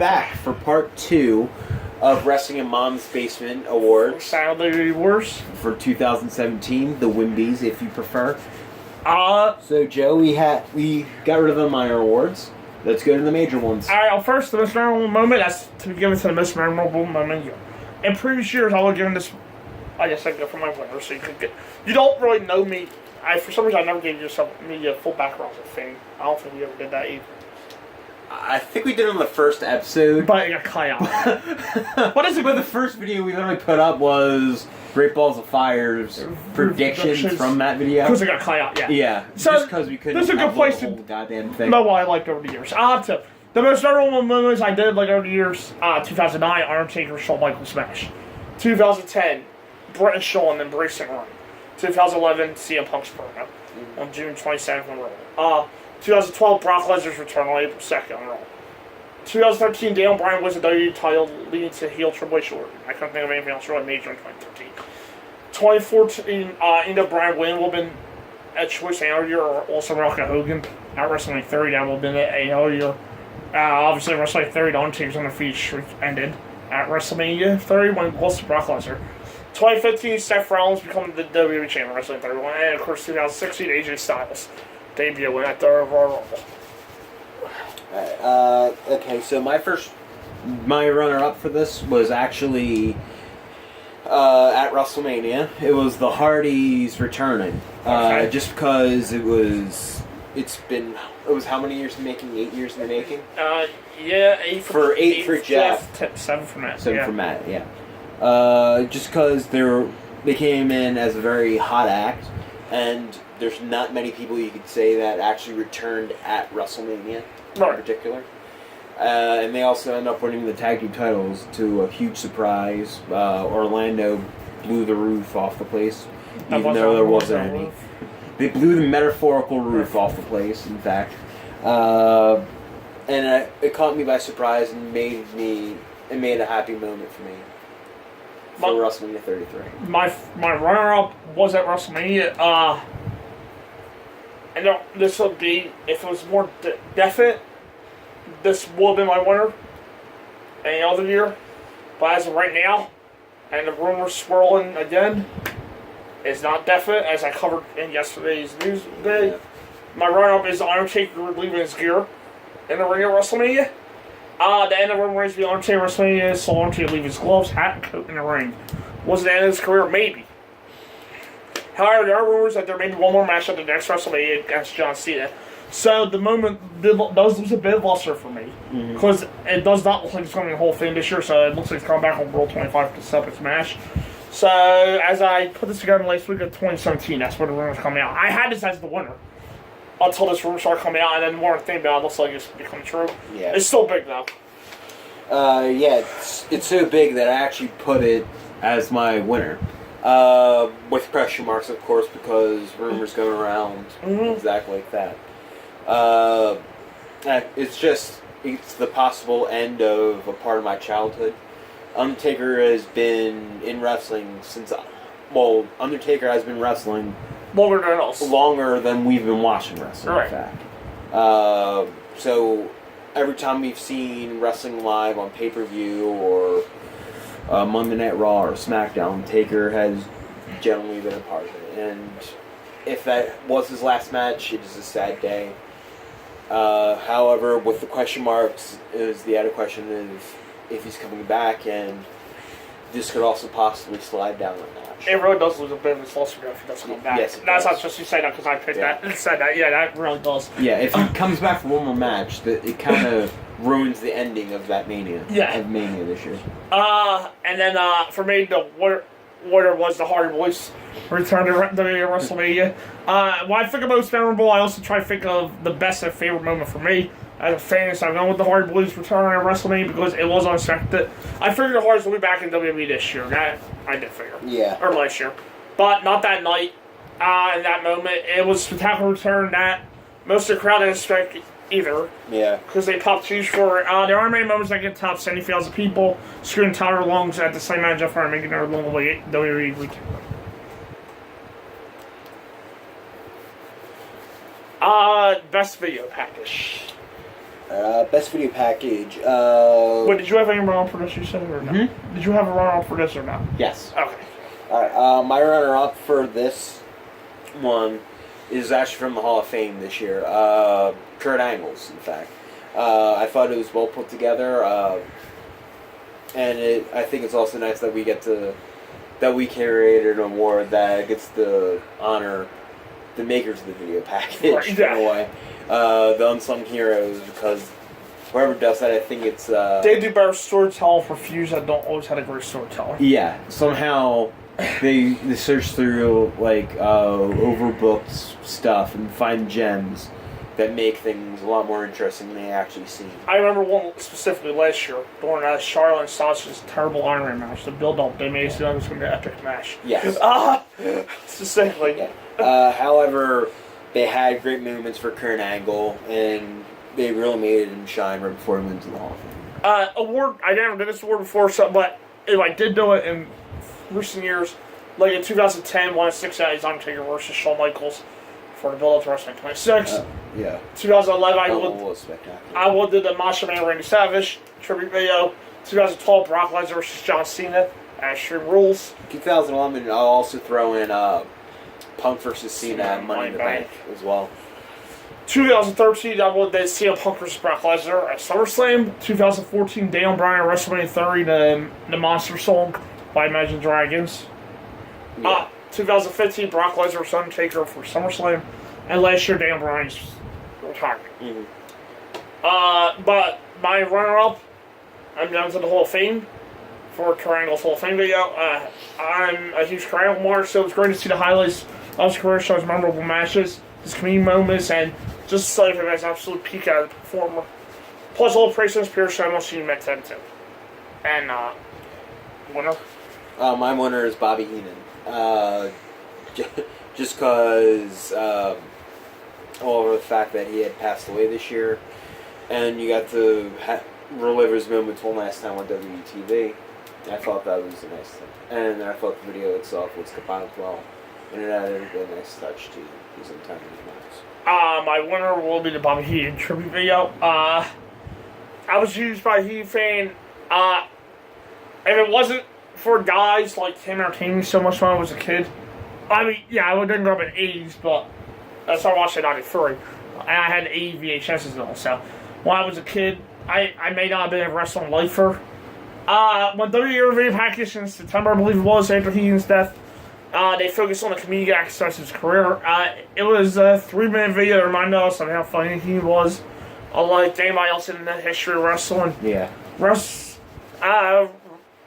back for part 2 of Wrestling in Mom's Basement Awards. Sadly worse. For 2017, the WIMBs, if you prefer. So, Joe, we got rid of the minor awards. Let's go to the major ones. Alright, well, first, the most memorable moment. That's to give it to the most memorable moment here. In previous years, I would give this. I guess I go for my winner, so you could get. You don't really know me. For some reason, I never gave me a full background of fame. I don't think we ever did that either. I think we did it on the first episode. But it got cut out. What is it? But the first video we literally put up was Great Balls of Fire's predictions from that video. Because it got cut out, yeah. Yeah, so just because we couldn't this is a good place the whole goddamn thing. know what I liked over the years. The most memorable moments I did like over the years, 2009, Undertaker, Shawn Michaels smash. 2010, Bret and Shawn embracing Run. 2011, CM Punk's promo on June 27th on Raw. 2012, Brock Lesnar's return on April 2nd on Raw. 2013, Daniel Bryan wins the WWE title, leading to heel Triple H Orton. I couldn't think of anything else really major in 2013. 2014, ended up Bryan winning would have been a choice another year, or also Rock and Hogan at WrestleMania 30. That would have been another year. Obviously, WrestleMania 30, the Undertaker's undefeated streak ended at WrestleMania 30 when it lost to Brock Lesnar. 2015, Seth Rollins becoming the WWE Champion at WrestleMania 31, and of course 2016, AJ Styles debuting at the Royal Rumble. Okay, so my runner-up for this was actually at WrestleMania. It was the Hardys returning, just because it was how many years in the making? 8 years in the making. Yeah, 8 for Jeff, 7 for Matt. 7 for Matt. Yeah. Just because they came in as a very hot act, and there's not many people you could say that actually returned at WrestleMania in particular. And they also end up winning the tag team titles to a huge surprise. Orlando blew the roof off the place, even though there wasn't any. They blew the metaphorical roof off the place, in fact. And it caught me by surprise and made a happy moment for me. For WrestleMania 33. My runner-up was at WrestleMania. And this would be, if it was more definite, this would have been my winner any other year. But as of right now, and the rumors swirling again, it's not definite, as I covered in yesterday's news day. Yeah. My runner-up is Undertaker leaving his gear in the ring at WrestleMania. The end of the rumors be Undertaker WrestleMania, so Undertaker leave his gloves, hat, and coat in the ring. Was it the end of his career? Maybe. However, there are rumors that there may be one more match at the next WrestleMania against John Cena. So the moment does lose a bit of luster for me. Because it does not look like it's going to be the whole thing this year, so it looks like it's coming back on World 25 to set up its match. So, as I put this together last week of 2017, that's where the rumors coming out. I had this as the winner until this rumor started coming out, and then more thing about it looks like it's becoming true. Yeah. It's still big, though. Yeah, it's so big that I actually put it as my winner. With question marks, of course, because rumors going around exactly like that. It's the possible end of a part of my childhood. Undertaker has been in wrestling Undertaker has been wrestling longer than us. Longer than we've been watching wrestling, in fact. So every time we've seen wrestling live on pay-per-view or Monday Night Raw or SmackDown, Taker has generally been a part of it. And if that was his last match, it is a sad day. However, with the question marks, the added question is if he's coming back, and this could also possibly slide down the match. It really does lose a bit of its luster if he does come back. Yes, that's not just you say that because I picked that and said that. Yeah, that really does. Yeah, if he comes back for one more match, it kind of ruins the ending of that Mania. Yeah. Of Mania this year. And then for me, the winner was the Hardy Boys return to WrestleMania. When I think of most memorable, I also try to think of the best and favorite moment for me. As a fan, so I'm going with the Hardy Boys returning at WrestleMania because it was unexpected. I figured the Hardys will be back in WWE this year. That I did figure. Yeah. Or last year. But not that night. In that moment. It was a spectacular return that most of the crowd didn't expect either. Yeah. Because they popped huge for it. There aren't many moments that get top 70,000 people screaming Tyler lungs at the same match for making their long WWE return. Best video package. Best video package. Wait, did you have any run-on for this, you said, or no? Mm-hmm. Did you have a run-on for this or not? Yes. Okay. Alright, my runner-up for this one is actually from the Hall of Fame this year. Kurt Angle's, in fact. I thought it was well put together, and I think it's also nice that we created an award that gets to honor the makers of the video package, right, in a way. The unsung heroes, because whoever does that, I think it's... they do better storytelling for views that don't always have a great storyteller. Yeah, somehow they search through, like, overbooked stuff and find gems that make things a lot more interesting than they actually seem. I remember one specifically last year, during Charlotte and Sasha's terrible Iron Man match, the build-up, they made it seem like it was going to be an epic match. Yes. Specifically. Yeah. However, they had great movements for Kurt Angle, and they really made him shine right before he went to the Hall of Fame. Award, I never did this award before, but if I did do it in recent years, like in 2010, won a 6-out Undertaker versus Shawn Michaels for the build-up to WrestleMania 26. Yeah. 2011, I would do the Macho Man Randy Savage tribute video. 2012, Brock Lesnar versus John Cena at Extreme Rules. 2011, I'll also throw in Punk versus Cena at Money in the Bank as well. 2013, I would do CM Punk versus Brock Lesnar at SummerSlam. 2014, Daniel Bryan at WrestleMania 30, the Monster Song by Imagine Dragons. Yeah. 2015, Brock Lesnar versus Undertaker for SummerSlam. And last year, Daniel Bryan's retirement. Mm-hmm. But my runner-up, I'm down to the Hall of Fame for Kurt Angle's Hall of Fame video. I'm a huge Kurt Angle mark, so it's great to see the highlights of his career, show his memorable matches, his comedic moments, and just celebrate him as an absolute peak as a performer. Plus, all the praise and inspiration I've seen him at 10 too. And, winner? My winner is Bobby Heenan. Just because over the fact that he had passed away this year, and you got to relive his moments one last time on WTV. I thought that was a nice thing. And I thought the video itself was combined well, and it added a nice touch to his entire moments. My winner will be the Bobby Heenan tribute video. I was used by Heenan fan. If it wasn't for guys like him entertaining me so much when I was a kid, I mean, yeah, I didn't grow up in the 80s, but I started watching in 93. And I had 80 VHSs and all, so when I was a kid, I may not have been a wrestling lifer. When WWE video package in September, I believe it was, after Heenan's death, they focused on the comedic aspects of his career. It was a 3-minute video that reminded us of how funny he was, unlike anybody else in the history of wrestling. Yeah. Wrestling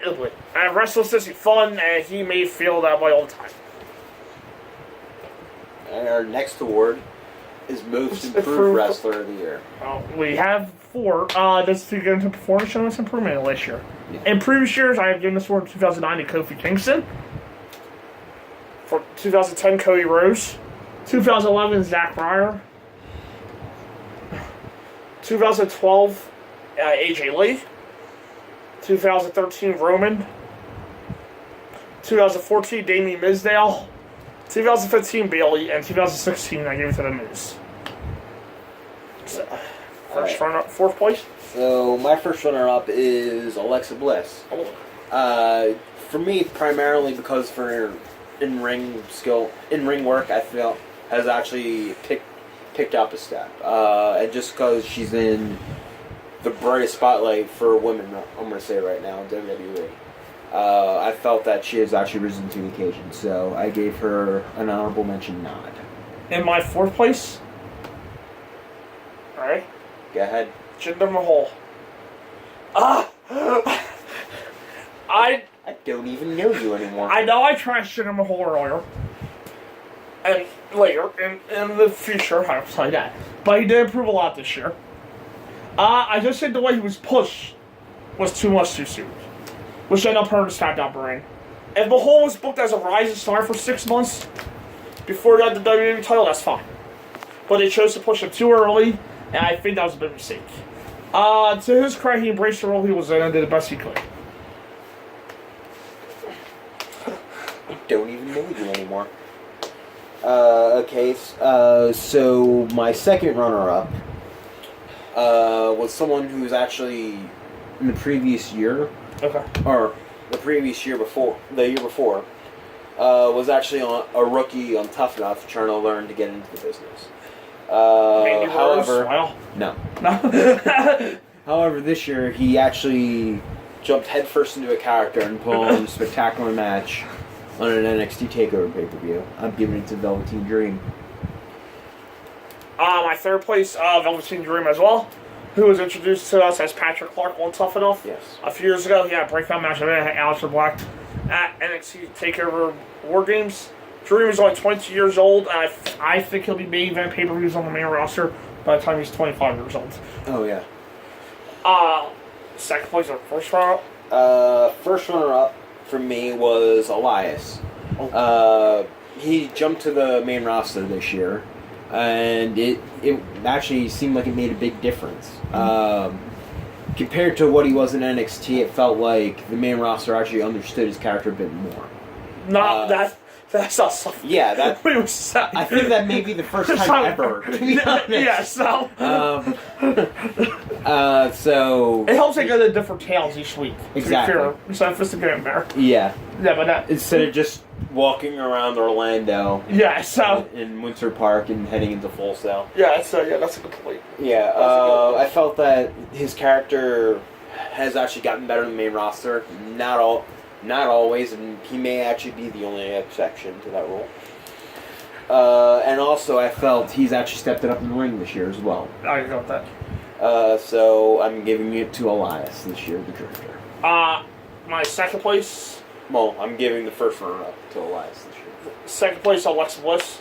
is fun, and he made feel that way all the time. And our next award is Most Improved Wrestler of the Year. We have 4. This to get into performance showing improvement last year. Yeah. In previous years, I have given this award in 2009 to Kofi Kingston. For 2010, Cody Rhodes. 2011, Zack Ryder. 2012, AJ Lee. 2013, Roman. 2014, Damien Mizdow. 2015, Bailey. And 2016, I gave it to The Miz. So, first runner-up, 4th place. So, my first runner-up is Alexa Bliss. For me, primarily because for her in-ring skill, in-ring work, I feel, has actually picked up a step. And just because she's in the brightest spotlight for women, I'm going to say right now, in WWE. I felt that she has actually risen to the occasion, so I gave her an honorable mention nod. In my 4th place, alright, go ahead. Jinder Mahal. I don't even know you anymore. I know I trashed Jinder Mahal earlier, and later, in the future, I'll say that. But he did improve a lot this year. I just said the way he was pushed was too much too soon, which ended up hurting his SmackDown brand. If Mahal was booked as a rising star for 6 months before he got the WWE title, that's fine. But they chose to push him too early, and I think that was a big mistake. To his credit, he embraced the role he was in and did the best he could. I don't even know you anymore. Okay, so my second runner-up was someone who was actually in the previous year, or the year before, was actually a rookie on Tough Enough, trying to learn to get into the business. However, no. However, this year he actually jumped headfirst into a character and put on a spectacular match on an NXT TakeOver pay-per-view. I'm giving it to Velveteen Dream. My third place, Velveteen Dream as well, who was introduced to us as Patrick Clark on Tough Enough. Yes. A few years ago, he had a breakout match with Aleister Black at NXT TakeOver War Games. Dream is only 20 years old, and I think he'll be main event pay-per-views on the main roster by the time he's 25 years old. Oh, yeah. Second place or first runner-up? First runner-up for me was Elias. He jumped to the main roster this year, and it actually seemed like it made a big difference. Compared to what he was in NXT, it felt like the main roster actually understood his character a bit more. That's not something. Yeah, that. I think that may be the first time ever, to be honest. Yeah, so. So. It helps they go to different towns each week. Exactly. So if it's to get in there. Yeah. Yeah, but that. Instead of just walking around Orlando. Yeah, so. In Winter Park and heading into Full Sail. Yeah, so that's a good point. Yeah, I felt that his character has actually gotten better in the main roster. Not always, and he may actually be the only exception to that rule. And also, I felt he's actually stepped it up in the ring this year as well. I agree with that. So I'm giving it to Elias this year, the Drifter. My second place. Well, I'm giving the first runner-up to Elias this year. Second place, Alexa Bliss.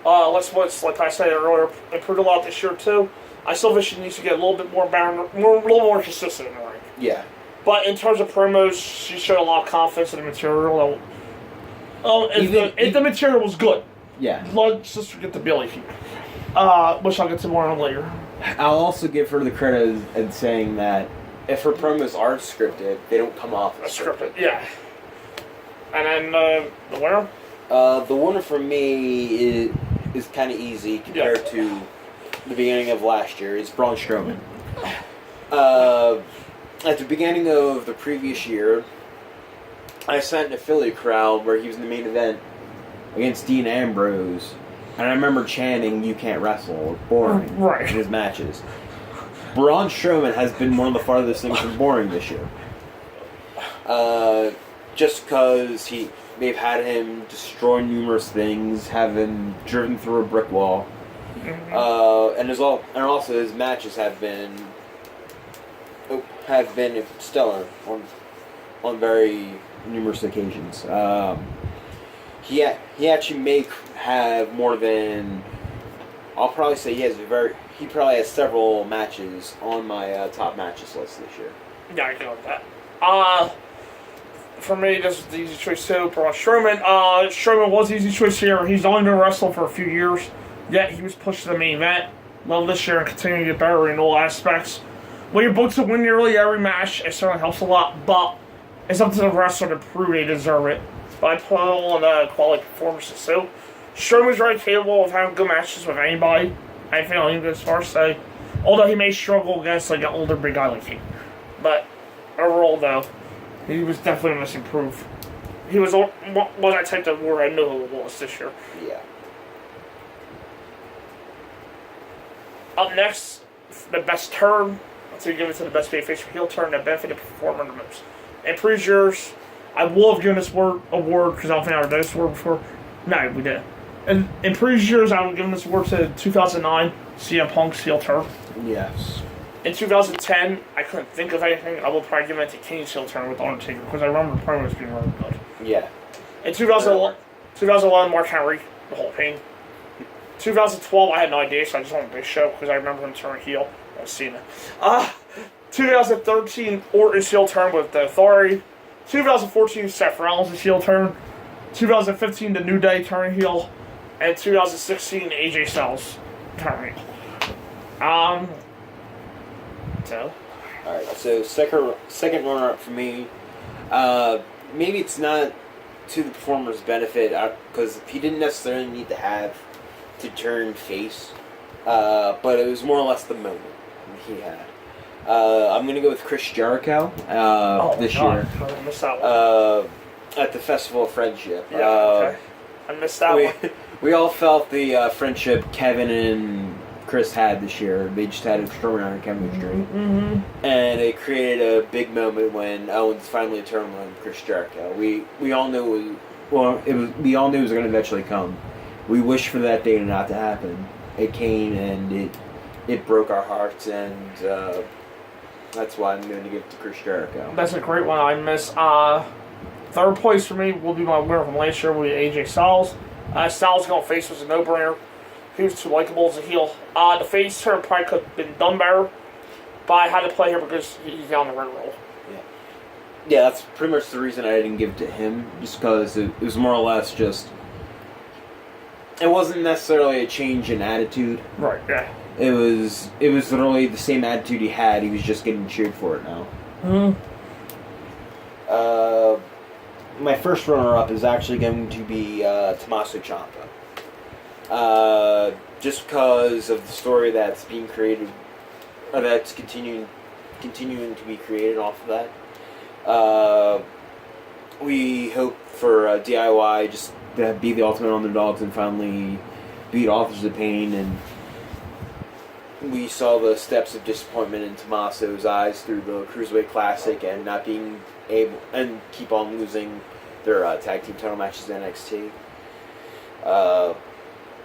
Alexa Bliss, like I said earlier, improved a lot this year too. I still wish she needs to get a little bit more a little more consistent in the ring. Yeah. But in terms of promos, she showed a lot of confidence in the material. If the material was good. Yeah. Let's just forget the Billy feud. Which I'll get to more on later. I'll also give her the credit in saying that if her promos are scripted, they don't come off as scripted. Yeah. And then the winner? The winner for me is kind of easy compared to the beginning of last year. It's Braun Strowman. At the beginning of the previous year, I sat in a Philly crowd where he was in the main event against Dean Ambrose, and I remember chanting, "You can't wrestle," or boring in his matches. Braun Strowman has been one of the farthest things from boring this year. Just because they've had him destroy numerous things, have him driven through a brick wall, and also his matches have been stellar on very numerous occasions. He actually may have more than, I'll probably say he probably has several matches on my top matches list this year. Yeah, I go with that. For me, this is the easy choice too. Braun Strowman. Strowman was the easy choice here. He's only been wrestling for a few years, yet he was pushed to the main event. Well, this year and continuing to get better in all aspects. When you're booked to win nearly every match, it certainly helps a lot, but it's up to the wrestler to prove they deserve it by putting on quality performances. So, Strowman's very capable of having good matches with anybody. I feel like as far as say, although he may struggle against like an older big guy like him. But overall, though, he was definitely must improve. He was one I typed of where I knew who it was this year. Yeah. Up next, the best turn. So you give it to the best babyface or heel turn that benefited the performer the most. In previous years, I will have given this award because I don't think I've done this award before. No, we didn't. And in previous years, I would have given this award to 2009 CM Punk's heel turn. Yes. In 2010, I couldn't think of anything. I will probably give it to Kane's heel turn with Undertaker because I remember the promos being really good. Yeah. In 2011, Mark Henry, the whole pain. 2012, I had no idea, so I just wanted a big show because I remember him turning heel. I've seen it. 2013, Orton's heel turn with the Authority. 2014, Seth Rollins' heel turn. 2015, the New Day turning heel. And 2016, AJ Styles turning heel. So. Alright, so second runner-up for me. Maybe it's not to the performer's benefit, because he didn't necessarily need to turn face, but it was more or less the moment. he had. I'm gonna go with Chris Jericho this year. I missed that one. At the Festival of Friendship. Yeah, okay. I missed that one. We all felt the friendship Kevin and Chris had this year. They just had extraordinary chemistry. Mm-hmm. And it created a big moment when Owens finally turned on Chris Jericho. We all knew we all knew it was going to eventually come. We wished for that day not to happen. It came and it broke our hearts, and that's why I'm going to give it to Chris Jericho. That's a great one. I miss. Third place for me will be my winner from last year, will be AJ Styles. Styles going face was a no-brainer. He was too likable as a heel. The face turn probably could have been done better, but I had to play here because he's down the red roll. Yeah, that's pretty much the reason I didn't give it to him, just because it was more or less just... It wasn't necessarily a change in attitude. Right, yeah. It was literally the same attitude he had, he was just getting cheered for it now. Mm-hmm. My first runner-up is actually going to be Tommaso Ciampa. Just because of the story that's being created, or that's continuing to be created off of that. We hope for DIY just to be the ultimate underdogs and finally beat Authors of Pain, and we saw the steps of disappointment in Tommaso's eyes through the Cruiserweight Classic and not being able, and keep on losing their tag team title matches in NXT.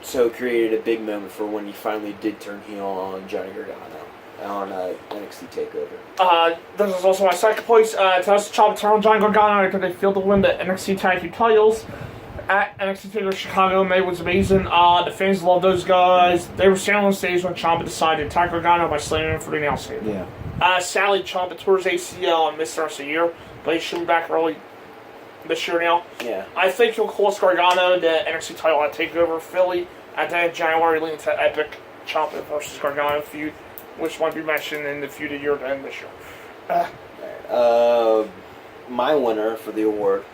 So it created a big moment for when he finally did turn heel on Johnny Gargano on NXT TakeOver. This is also my second place. Tommaso Ciampa turned on Johnny Gargano after they failed to win the NXT tag team titles at NXT TakeOver Chicago. May was amazing. The fans loved those guys. They were standing on stage when Ciampa decided to attack Gargano by slamming him for the announce table. Yeah. Sadly, Ciampa tore his ACL and missed the rest of the year, but he should be back early this year now. Yeah. I think he'll cost Gargano the NXT title at TakeOver Philly at the end of January, leading to epic Ciampa versus Gargano feud, which might be mentioned in the feud of year to end this year. My winner for the award,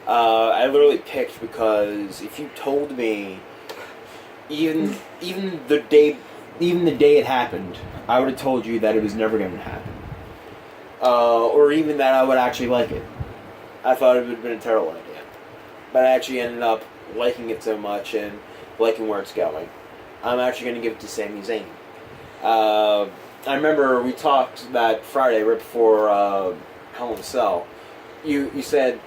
I literally picked because if you told me even the day it happened, I would have told you that it was never going to happen, or even that I would actually like it. I thought it would have been a terrible idea, but I actually ended up liking it so much and liking where it's going. I'm actually going to give it to Sami Zayn. I remember we talked that Friday right before Hell in a Cell. You said,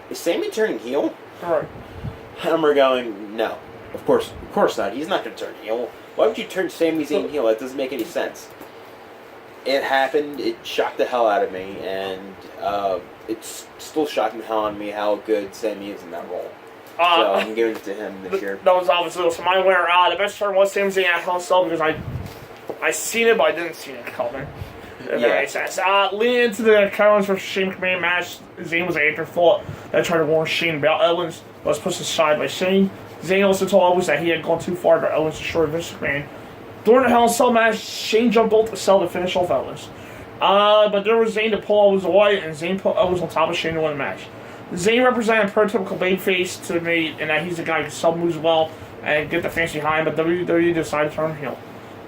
"Is Sami turning heel?" Right. And we're going, "No, of course not. He's not going to turn heel. Why would you turn Sami Zayn heel? That doesn't make any sense." It happened. It shocked the hell out of me, and it's still shocking the hell out of me how good Sami is in that role. So I'm giving it to him this year. That was obviously also my winner. The best turn was Sami Zayn at Hell in a Cell because I seen it, but I didn't see it coming. If that makes sense. Leading into the Owens versus Shane McMahon match, Zayn was an afterthought that tried to warn Shane about Owens, but was pushed aside by Shane. Zayn also told Owens that he had gone too far, but Owens destroyed Vince McMahon. During the Hell in a Cell match, Shane jumped bolt to Cell to finish off Owens. But there was Zayn to pull Owens away, and Zayn put Owens on top of Shane to win the match. Zayn represented a prototypical babyface to me, and that he's the guy who can sub moves well and get the fans behind, but WWE decided to turn him heel.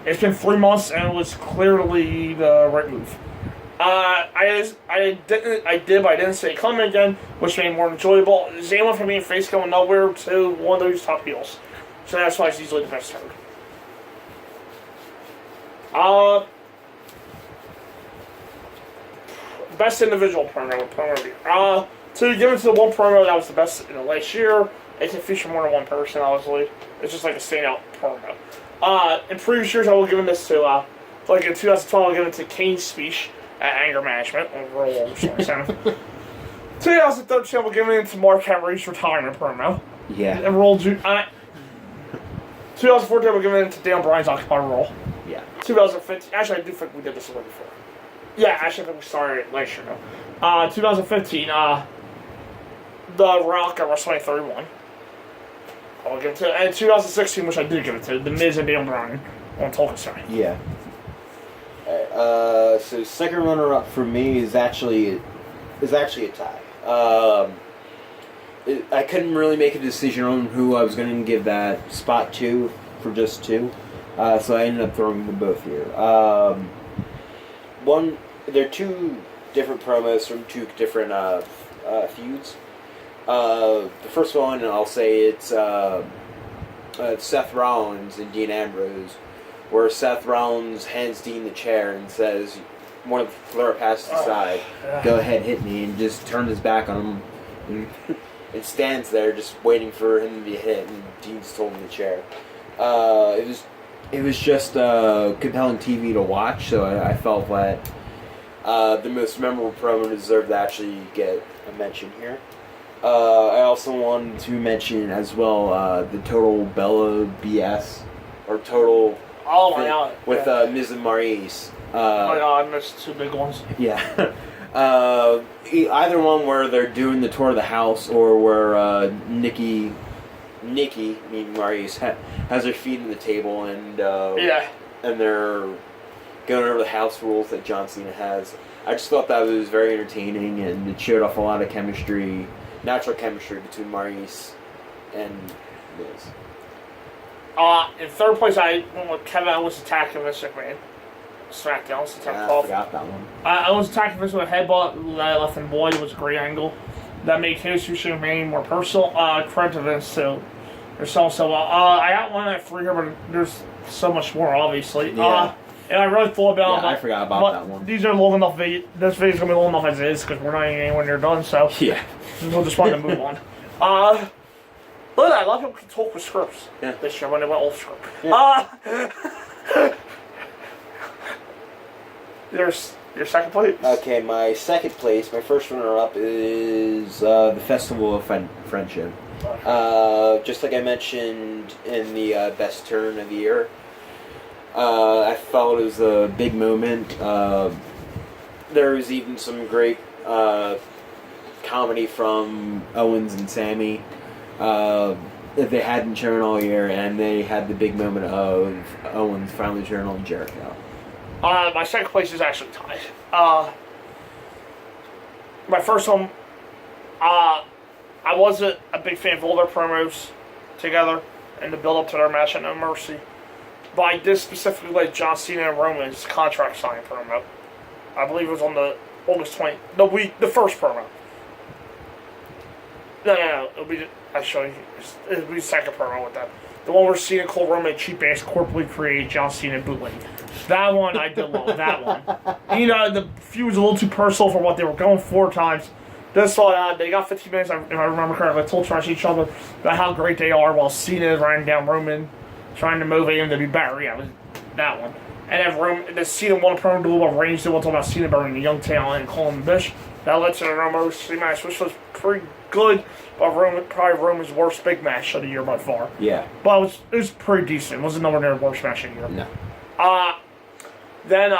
It's been 3 months, and it was clearly the right move. I did, but I didn't see it coming again, which made it more enjoyable. Zayn went from being face going nowhere to one of those top heels. So that's why he's easily the best third. Best individual promo. To give it to the one promo that was the best in the last year, it can feature more than one person, obviously. It's just like a standout promo. In previous years, I will give this to, like in 2012, I'll give it to Kane's speech at Anger Management on Raw. 2013, I will give it to Mark Henry's retirement promo. Yeah. And Raw. 2014, I will give it to Dan Bryan's Occupy Raw. Yeah. 2015, actually, I do think we did this a little before. Yeah, actually, I think we started last year, though. 2015, The Rock at WrestleMania 31. I'll give it to, and 2016, which I did give it to, The Miz and Dan Bryan on Tolkien. Yeah. So second runner-up for me is actually a tie. I couldn't really make a decision on who I was going to give that spot to for just two, so I ended up throwing them both here. They're two different promos from two different feuds. The first one, I'll say it's Seth Rollins and Dean Ambrose, where Seth Rollins hands Dean the chair and says, "One of the Fleur passes aside, go ahead, hit me," and just turns his back on him and stands there just waiting for him to be hit, and Dean's holding the chair. It was just compelling TV to watch, so I felt that the most memorable promo deserved to actually get a mention here. I also wanted to mention as well the Total Bella BS, or Total with Miz and Maurice. I missed two big ones. Yeah. Either one where they're doing the tour of the house, or where Nikki, meaning Maurice, has her feet on the table and they're going over the house rules that John Cena has. I just thought that was very entertaining, and it showed off a lot of chemistry, natural chemistry between Maurice and Miz. In third place, I went with Kevin Owens attacking Vince McMahon. SmackDown, September 12th. I forgot that one. I was attacking Vince with a headbutt that I left in void. It was a great angle. That made his McMahon more personal. Credit to Vince, too. There's so well. I outlined that for here, but there's so much more, obviously. Yeah. And I really thought about I forgot about that one. These are long enough. This video's going to be long enough as it is, because we're not even anywhere near done, so. Yeah. We'll just want to move on. Look at that. A lot of people can talk with scripts this year when they went off script. Yeah. There's your second place. Okay, my second place, my first runner-up is the Festival of Friendship. Okay. Just like I mentioned in the best turn of the year, I felt it was a big moment. There was even some great comedy from Owens and Sammy that they hadn't shown all year, and they had the big moment of Owens finally turning on Jericho. My second place is actually tied. My first one, I wasn't a big fan of all their promos together and the build-up to their match at No Mercy. But I did specifically like John Cena and Roman's contract signing promo. I believe it was on the August 20th, the first promo. No, it'll be the second promo with that. The one where Cena called Roman a cheap-ass corporately created John Cena bootleg. That one, I did love that one. You know, the feud was a little too personal for what they were going for times. This one, they got 15 minutes, if I remember correctly, told to each other about how great they are while Cena ran down Roman, trying to motivate him to be better. Yeah, it was that one. And then Cena won a promo duel of Reigns, they were talking about Cena being a young talent and calling him bitch. That led to the No Mercy match, which was pretty good, but probably Roman's worst big match of the year by far. Yeah. But it was pretty decent. It wasn't nowhere near the worst match of the year. No. Then,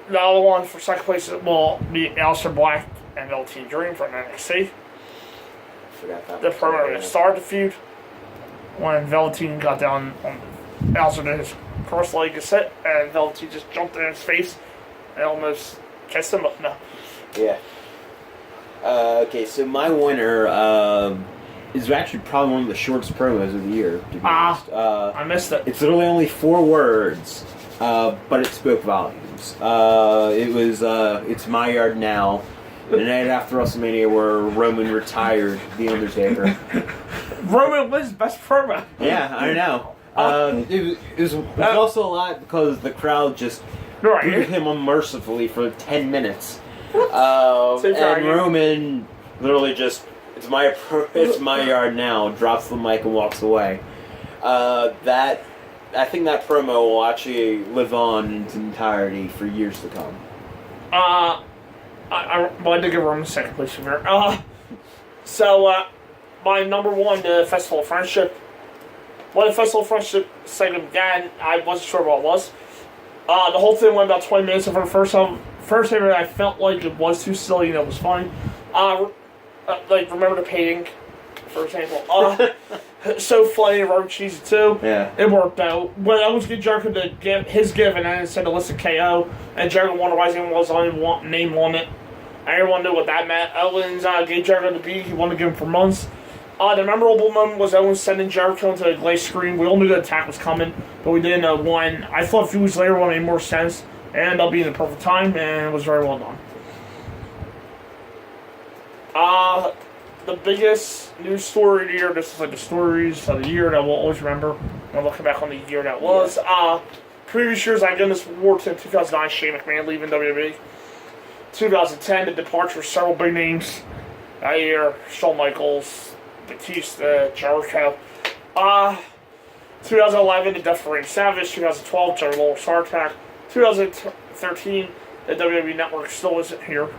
the other one for second place will be Aleister Black and Velveteen Dream from NXT. Forgot that. The promo that started the feud when Velveteen got down on Aleister did his cross-legged sit, and Velveteen just jumped in his face and almost kissed him, but no. Yeah. Okay, so my winner is actually probably one of the shortest promos of the year, to be honest. I missed it. It's literally only 4 words, but it spoke volumes. It was, it's my yard now, the night after WrestleMania where Roman retired The Undertaker. Roman was best promo. Yeah, I know. It was also a lot because the crowd just booed him unmercifully for 10 minutes. And Roman literally just, it's my yard now, drops the mic and walks away. I think that promo will actually live on in its entirety for years to come. I did give Roman second place here. My number one, the Festival of Friendship. When the Festival of Friendship segment began, I wasn't sure what it was. The whole thing went about 20 minutes, and for the first time I felt like it was too silly and it was funny. Remember the painting, for example. So funny and very cheesy too. Yeah. It worked out. When I was getting Jericho to give his give, and then instead of listed KO, and Jericho wondered why he was on name on it. Everyone knew what that meant. Owens gave Jericho the beat. He wanted to give him for months. The memorable moment was Owens sending Jericho into the glass screen. We all knew the attack was coming, but we didn't know when. I thought a few weeks later it made more sense. And that'll be in the perfect time, and it was very well done. The biggest news story of the year, this is like the stories of the year that we'll always remember when looking back on the year that was. Previous years, I've given this award to 2009, Shane McMahon leaving WWE. 2010, the departure of several big names that year: Shawn Michaels, Batista, Jericho. 2011, the death of Randy Savage. 2012, Jerry Lawler's heart attack. 2013, the WWE Network still isn't here.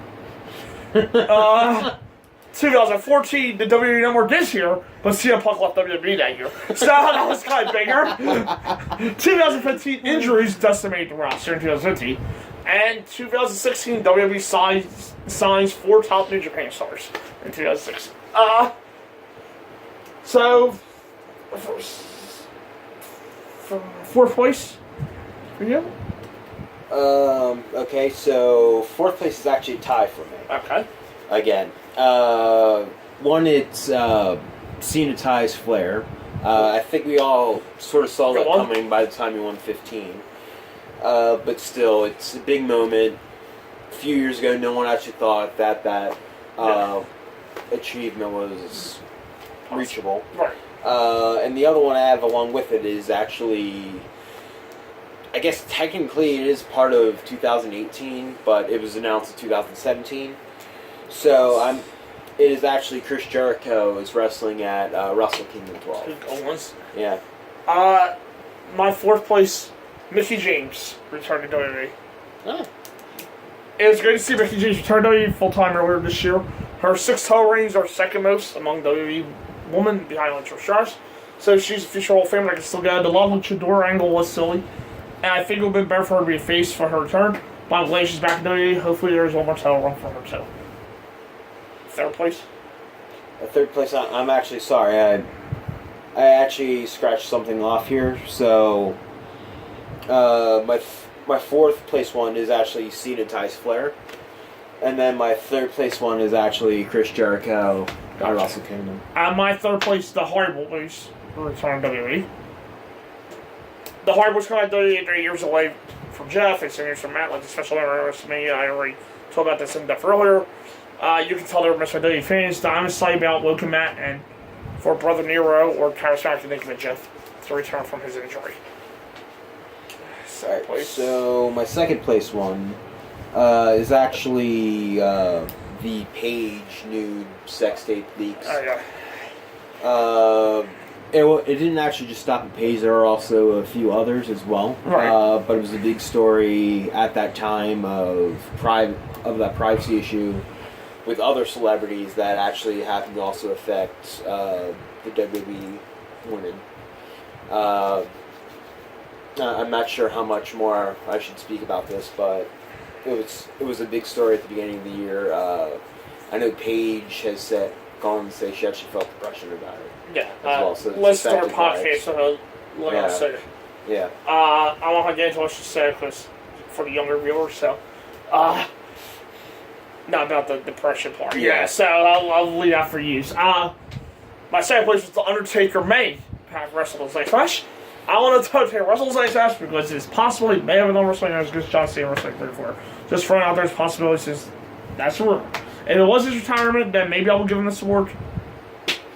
2014, the WWE Network is here, but CM Punk left WWE that year. So that was kind of bigger. 2015, injuries decimated the roster in 2015. And 2016, WWE signs 4 top New Japan stars in 2016. So, fourth place for you? Okay, so fourth place is actually a tie for me. Okay. Again. One, it's Cena ties Flair. I think we all sort of saw that coming by the time he won 15. But still, it's a big moment. A few years ago, no one actually thought that achievement was reachable. Right. And the other one I have along with it is actually, I guess technically it is part of 2018, but it was announced in 2017. So it is actually Chris Jericho is wrestling at Wrestle Kingdom 12. Yeah. My fourth place, Mickie James returned to WWE. Oh. It was great to see Mickie James return to WWE full-time earlier this year. Her 6 title reigns are second most among WWE women behind Trish Stratus. So she's a future Hall of Famer that can still get. The Love Luchador angle was silly. And I think it would have been better for her to be a face for her return. But I'm glad she's back in WWE. Hopefully there's one more title run for her too. Third place? Third place, I'm actually sorry. I actually scratched something off here. So my fourth place one is actually Cena ties Flair. And then my third place one is actually Chris Jericho at Wrestle Kingdom. My third place, the Hardy Boys returned to WWE. The Hardy Boys come out WWE 3 years away from Jeff, and 7 years from Matt, like the special member of WrestleMania. I already talked about this in depth earlier. You can tell they were WWE fans. I'm excited about Woken Matt and for Brother Nero or charismatic Nick Jeff to return from his injury. So my second place one is actually the Paige nude sex tape leaks. Oh, yeah. It didn't actually just stop at Paige. There were also a few others as well. Right. But it was a big story at that time of that privacy issue with other celebrities that actually happened to also affect the WWE women. I'm not sure how much more I should speak about this, but it was a big story at the beginning of the year. I know Paige has gone and say she actually felt depression about it. Yeah. As well, so let's start a podcast with let us say it. Yeah. I won't get into what she said because for the younger viewers, so not about the depression part. Yeah. So I'll leave that for you. My second place was The Undertaker may have wrestled Last Match. I want to take Wrestle Last Match because it's possible he may have another WrestleMania as good as John Cena Wrestling 34. Just throwing out there's possibilities. That's a rumor. If it was his retirement, then maybe I will give him this award.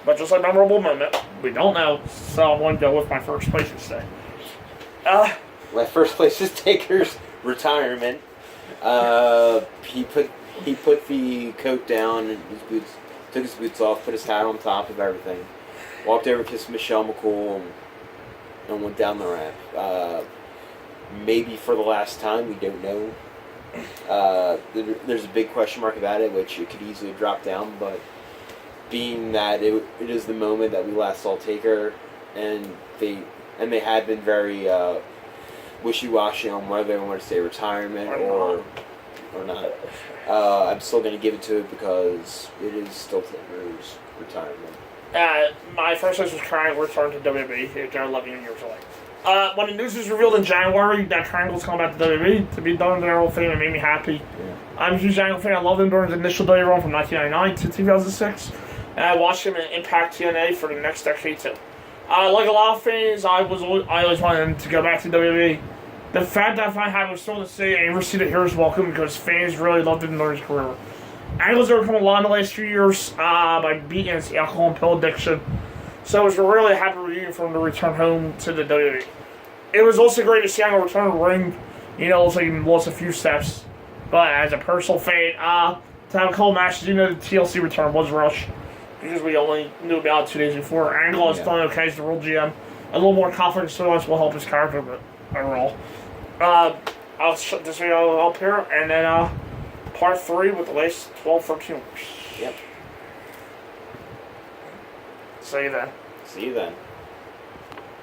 But just a memorable moment, we don't know. So I'm going to go with my first place instead. My first place is Taker's retirement. He put the coat down and his boots, took his boots off, put his hat on top of everything, walked over, kissed Michelle McCool, and went down the ramp. Maybe for the last time, we don't know. There's a big question mark about it, which it could easily drop down, but being that it is the moment that we last saw Taker, and they had been very wishy-washy on whether they wanted to say retirement or not. I'm still going to give it to it because it is still Taker's retirement. My first choice was Triangle return to WWE. They're 11 years away. When the news was revealed in January that Triangle's coming back to WWE to be done in their Hall of Fame, it made me happy. Yeah. I'm a huge Triangle fan. I loved him during his initial WWE run from 1999 to 2006. And I watched him in Impact TNA for the next decade too. Like a lot of fans, I always wanted him to go back to WWE. The fact that I have was still to say I never see the Heroes Welcome because fans really loved him during his career. Angle's overcome a lot in the last few years by beating his alcohol and pill addiction. So it was a really happy reunion for him to return home to the WWE. It was also great to see Angle return to the ring. You know, it looks like he lost a few steps. But as a personal fan, to have a couple matches, you know, the TLC return was rushed. Because we only knew about it 2 days before. Angle has done okay as the World GM. A little more confidence to us will help his character, but overall. I'll shut this video up here, and then part 3 with the last 12-13 winners. Yep. See you then. See you then.